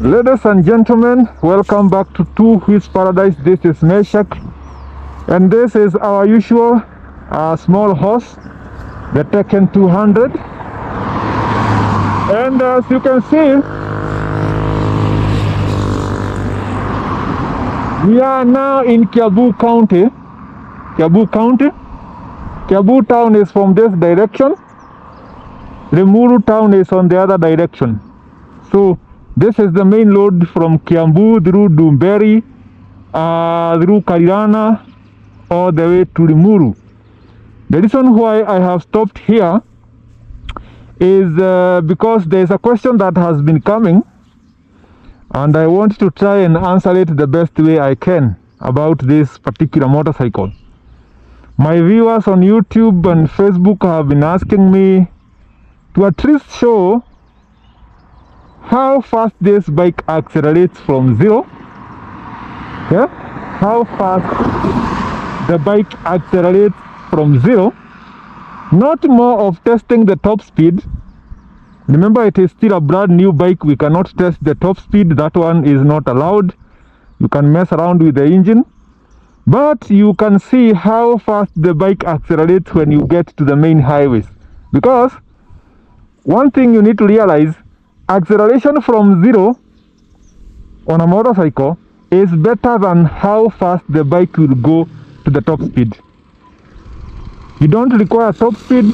Ladies and gentlemen, welcome back to Two Wheels Paradise. This is Meshak, and this is our usual small horse, the Tekken 200. And as you can see, we are now in Kiambu County. Kiambu town is from this direction. Limuru town is on the other direction. So this is the main road from Kiambu through Dumberi, through Karirana, all the way to Limuru. The reason why I have stopped here is because there is a question that has been coming, and I want to try and answer it the best way I can about this particular motorcycle. My viewers on YouTube and Facebook have been asking me to at least show how fast this bike accelerates from zero. Okay? How fast the bike accelerates from zero. Not more of testing the top speed. Remember, it is still a brand new bike. We cannot test the top speed. That one is not allowed. You can mess around with the engine, but you can see how fast the bike accelerates when you get to the main highways. Because one thing you need to realize, acceleration from zero on a motorcycle is better than how fast the bike will go to the top speed. You don't require top speed.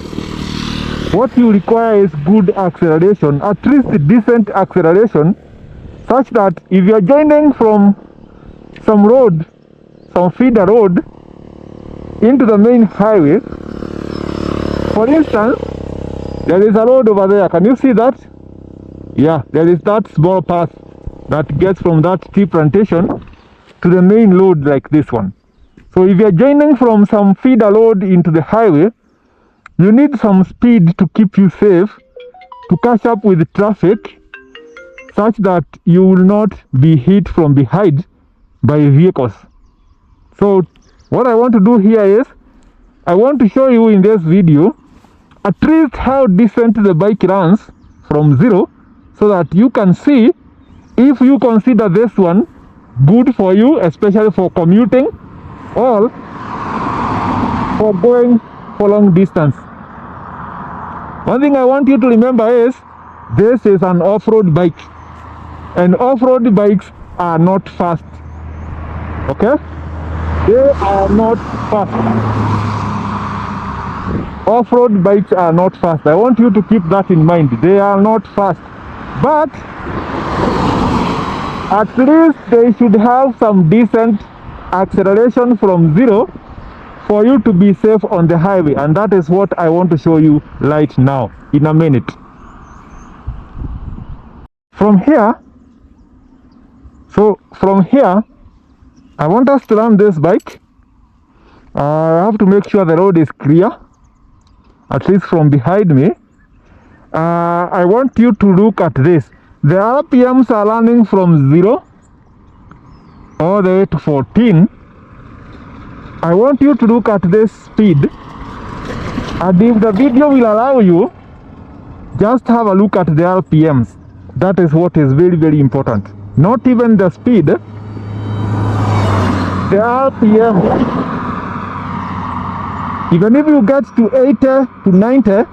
What you require is good acceleration, at least decent acceleration, such that if you are joining from some road, some feeder road, into the main highway, for instance, there is a road over there. Can you see that? Yeah, there is that small path that gets from that tea plantation to the main road like this one. So if you are joining from some feeder road into the highway, you need some speed to keep you safe, to catch up with traffic, such that you will not be hit from behind by vehicles. So what I want to do here is, I want to show you in this video at least how decent the bike runs from zero, so that you can see if you consider this one good for you, especially for commuting or for going for long distance. One thing I want you to remember is, this is an off-road bike, and off-road bikes are not fast. Okay? They are not fast. Off-road bikes are not fast. I want you to keep that in mind. They are not fast. But at least they should have some decent acceleration from zero for you to be safe on the highway. And that is what I want to show you right now, in a minute. From here, I want us to run this bike. I have to make sure the road is clear, at least from behind me. I want you to look at this. The RPMs are running from 0 all the way to 14. I want you to look at this speed, and if the video will allow you, just have a look at the RPMs. That is what is very, very important. Not even the speed, the RPM. Even if you get to 80 to 90,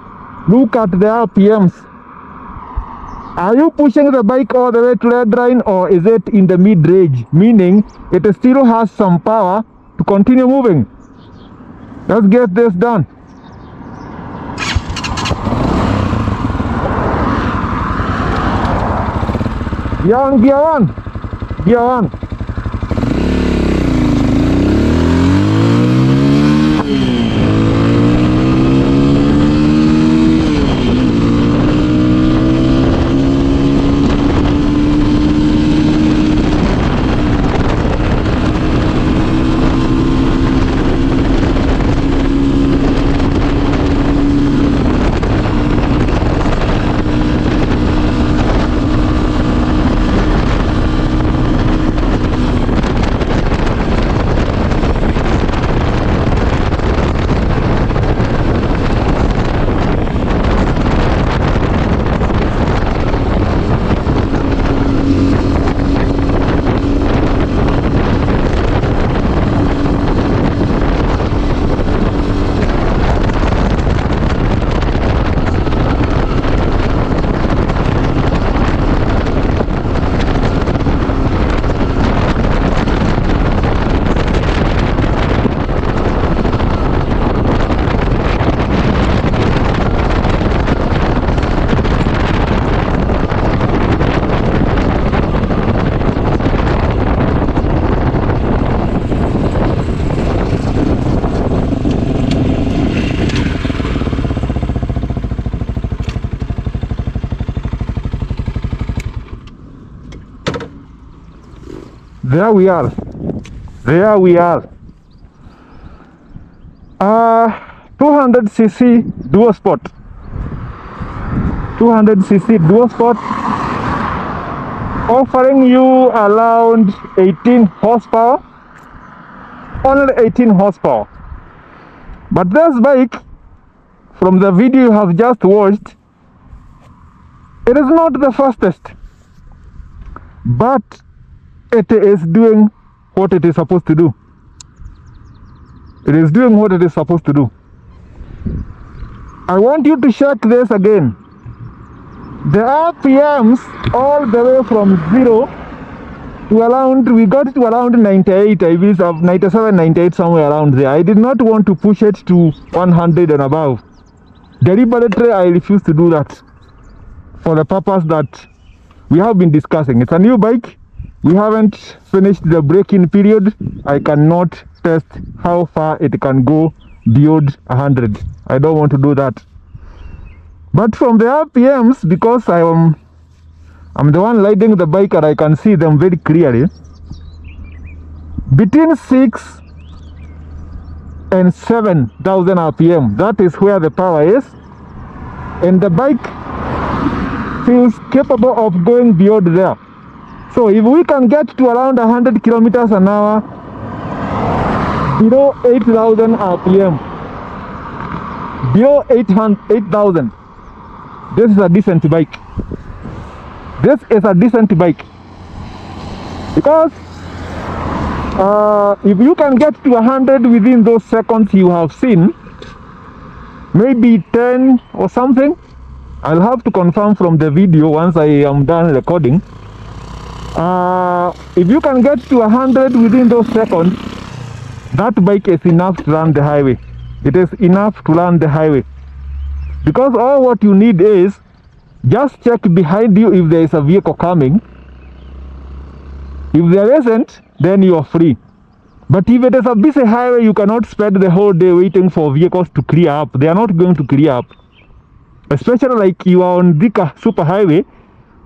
look at the RPMs. Are you pushing the bike all the way to red line, or is it in the mid-range? Meaning, it still has some power to continue moving. Let's get this done. Gear one. There we are. There we are. 200cc dual sport. 200cc dual sport, offering you around 18 horsepower. Only 18 horsepower. But this bike, from the video you have just watched, it is not the fastest, but it is doing what it is supposed to do. It is doing what it is supposed to do. I want you to check this again. The RPMs all the way from 0 to around, we got to around 98, I believe, 97, 98, somewhere around there. I did not want to push it to 100 and above. Deliberately, I refuse to do that for the purpose that we have been discussing. It's a new bike. We haven't finished the braking period. I cannot test how far it can go beyond 100. I don't want to do that. But from the RPMs, because I'm the one riding the bike and I can see them very clearly, between 6 and 7,000 RPM, that is where the power is, and the bike feels capable of going beyond there. So if we can get to around 100 kilometers an hour below 8,000 RPM, below 8,000, this is a decent bike. This is a decent bike, because if you can get to 100 within those seconds you have seen, maybe 10 or something, I'll have to confirm from the video once I am done recording. If you can get to 100 within those seconds, that bike is enough to run the highway. It is enough to run the highway, because all what you need is just check behind you if there is a vehicle coming. If there isn't, then you are free. But if it is a busy highway, you cannot spend the whole day waiting for vehicles to clear up. They are not going to clear up. Especially like you are on Dika super highway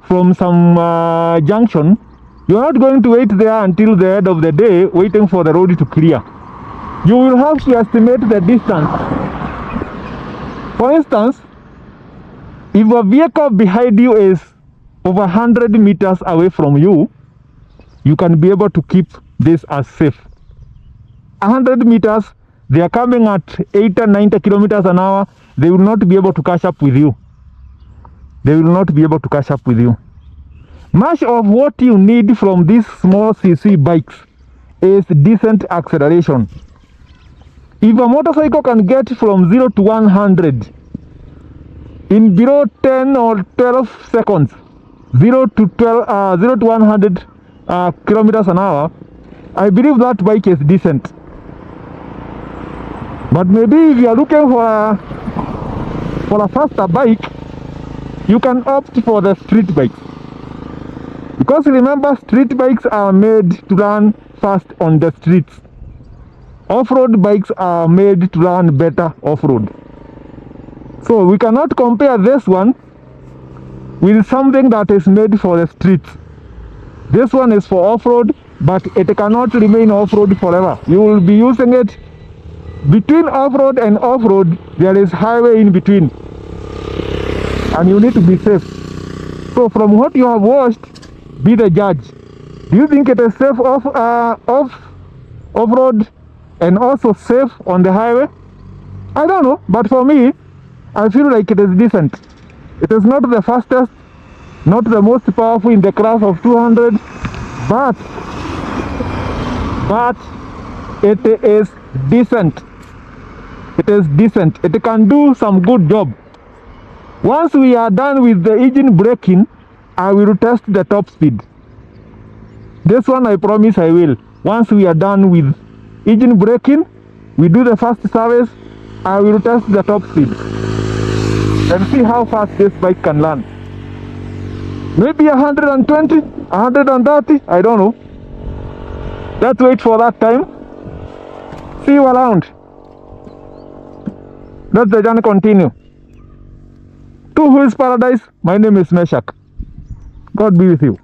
from some junction, you are not going to wait there until the end of the day waiting for the road to clear. You will have to estimate the distance. For instance, if a vehicle behind you is over 100 meters away from you, you can be able to keep this as safe. 100 meters, they are coming at 80 and 90 kilometers an hour, they will not be able to catch up with you. They will not be able to catch up with you. Much of what you need from these small CC bikes is decent acceleration. If a motorcycle can get from 0 to 100 in below 10 or 12 seconds, 0 to 100 kilometers an hour, I believe that bike is decent. But maybe if you are looking for a faster bike, you can opt for the street bikes. Because remember, street bikes are made to run fast on the streets. Off-road bikes are made to run better off-road. So we cannot compare this one with something that is made for the streets. This one is for off-road, but it cannot remain off-road forever. You will be using it between off-road and off-road. There is highway in between, and you need to be safe. So from what you have watched, be the judge. Do you think it is safe off-road and also safe on the highway? I don't know, but for me, I feel like it is decent. It is not the fastest, not the most powerful in the class of 200, but it is decent. It is decent. It can do some good job. Once we are done with the engine braking, I will test the top speed. This one I promise I will. Once we are done with engine braking, we do the first service, I will test the top speed and see how fast this bike can run. Maybe 120, 130, I don't know. Let's wait for that time. See you around. Let the journey continue. Two Wheels Paradise, my name is Meshak. God be with you.